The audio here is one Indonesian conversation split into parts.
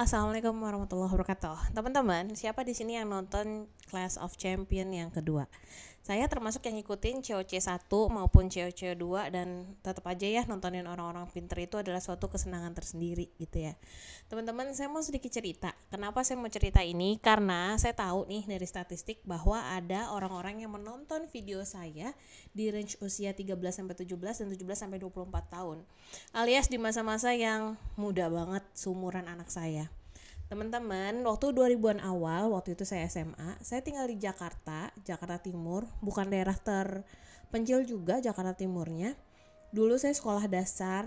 Assalamualaikum warahmatullahi wabarakatuh. Teman-teman, siapa di sini yang nonton Clash of Champion yang kedua? Saya termasuk yang ngikutin COC 1 maupun COC 2 dan tetap aja ya nontonin orang-orang pinter itu adalah suatu kesenangan tersendiri gitu ya. Teman-teman, saya mau sedikit cerita. Kenapa saya mau cerita ini? Karena saya tahu nih dari statistik bahwa ada orang-orang yang menonton video saya di range usia 13-17 dan 17-24 tahun. Alias di masa-masa yang muda banget seumuran anak saya. Teman-teman, waktu 2000-an awal, waktu itu saya SMA, saya tinggal di Jakarta Timur, bukan daerah terpencil juga Jakarta Timurnya. Dulu saya sekolah dasar,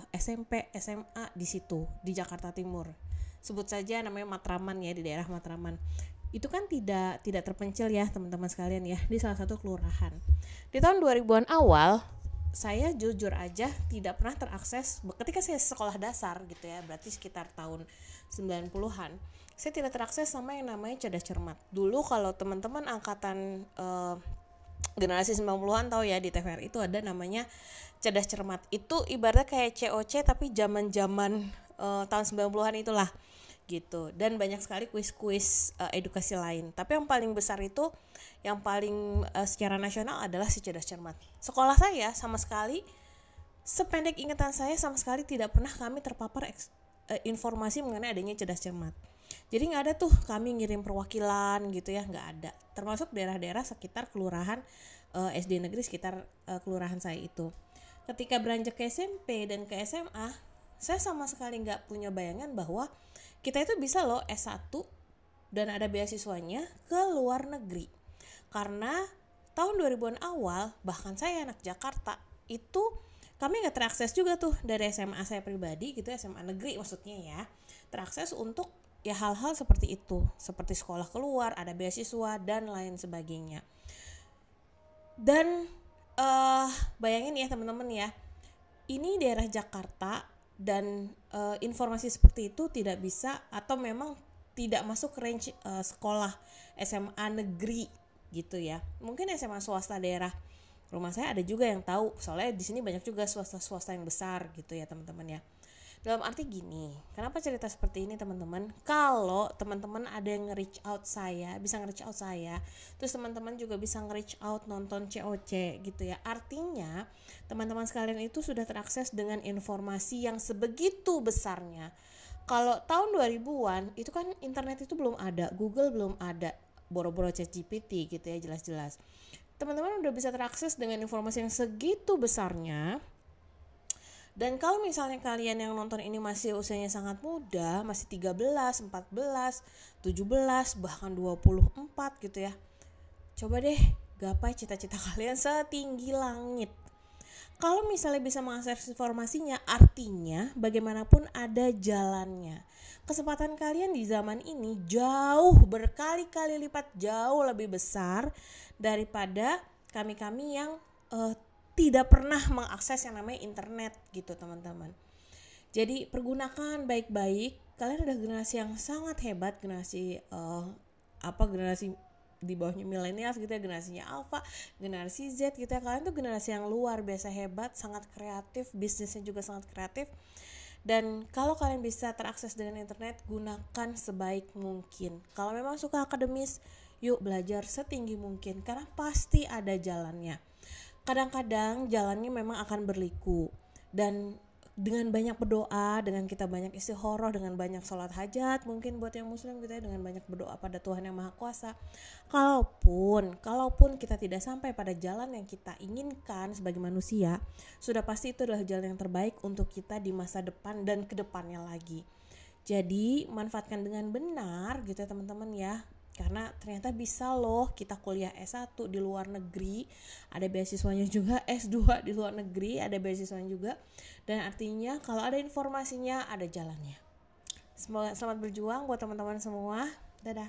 SMP, SMA di situ, di Jakarta Timur. Sebut saja namanya Matraman ya, di daerah Matraman. Itu kan tidak terpencil ya teman-teman sekalian ya, di salah satu kelurahan. Di tahun 2000-an awal, saya jujur aja tidak pernah terakses ketika saya sekolah dasar gitu ya, berarti sekitar tahun 90-an. Saya tidak terakses sama yang namanya cerdas cermat. Dulu kalau teman-teman angkatan generasi 90-an tahu ya, di TVRI itu ada namanya cerdas cermat. Itu ibaratnya kayak COC tapi zaman-zaman tahun 90-an itulah gitu. Dan banyak sekali kuis-kuis edukasi lain. Tapi yang paling besar itu, yang paling secara nasional adalah si cerdas cermat. Sekolah saya sama sekali, sependek ingatan saya, sama sekali tidak pernah kami terpapar informasi mengenai adanya cerdas cermat. Jadi nggak ada tuh kami ngirim perwakilan gitu ya, nggak ada. Termasuk daerah-daerah sekitar kelurahan SD negeri sekitar kelurahan saya itu. Ketika beranjak ke SMP dan ke SMA, saya sama sekali nggak punya bayangan bahwa kita itu bisa loh S1 dan ada beasiswanya ke luar negeri. Karena tahun 2000-an awal, bahkan saya anak Jakarta, itu kami nggak terakses juga tuh dari SMA saya pribadi gitu, SMA negeri maksudnya ya, terakses untuk ya hal-hal seperti itu, seperti sekolah keluar, ada beasiswa dan lain sebagainya. Dan bayangin ya teman-teman ya, ini daerah Jakarta dan informasi seperti itu tidak bisa atau memang tidak masuk range sekolah SMA negeri gitu ya. Mungkin SMA swasta daerah rumah saya ada juga yang tahu, soalnya di sini banyak juga swasta yang besar gitu ya teman-teman ya. Dalam arti gini, kenapa cerita seperti ini teman-teman? Kalau teman-teman ada yang nge-reach out saya, bisa nge-reach out saya, terus teman-teman juga bisa nge-reach out nonton COC gitu ya. Artinya teman-teman sekalian itu sudah terakses dengan informasi yang sebegitu besarnya. Kalau tahun 2000-an itu kan internet itu belum ada, Google belum ada, boro-boro ChatGPT gitu ya, jelas-jelas. Teman-teman udah bisa terakses dengan informasi yang segitu besarnya. Dan kalau misalnya kalian yang nonton ini masih usianya sangat muda, masih 13, 14, 17, bahkan 24 gitu ya, coba deh gapai cita-cita kalian setinggi langit. Kalau misalnya bisa mengakses informasinya, artinya bagaimanapun ada jalannya. Kesempatan kalian di zaman ini jauh, berkali-kali lipat jauh lebih besar daripada kami-kami yang tidak pernah mengakses yang namanya internet gitu teman-teman. Jadi pergunakan baik-baik. Kalian ada generasi yang sangat hebat, generasi generasi di bawahnya milenial gitu ya, generasinya Alpha, generasi Z gitu ya. Kalian tuh generasi yang luar biasa hebat, sangat kreatif, bisnisnya juga sangat kreatif. Dan kalau kalian bisa terakses dengan internet, gunakan sebaik mungkin. Kalau memang suka akademis, yuk belajar setinggi mungkin, karena pasti ada jalannya. Kadang-kadang jalannya memang akan berliku, dan dengan banyak berdoa, dengan kita banyak istikharah, dengan banyak sholat hajat mungkin buat yang muslim gitu ya, dengan banyak berdoa pada Tuhan yang Maha Kuasa, kalaupun kita tidak sampai pada jalan yang kita inginkan sebagai manusia, sudah pasti itu adalah jalan yang terbaik untuk kita di masa depan dan kedepannya lagi. Jadi manfaatkan dengan benar gitu ya teman-teman ya. Karena ternyata bisa loh kita kuliah S1 di luar negeri, ada beasiswanya juga, S2 di luar negeri ada beasiswanya juga. Dan artinya kalau ada informasinya, ada jalannya. Selamat berjuang buat teman-teman semua. Dadah.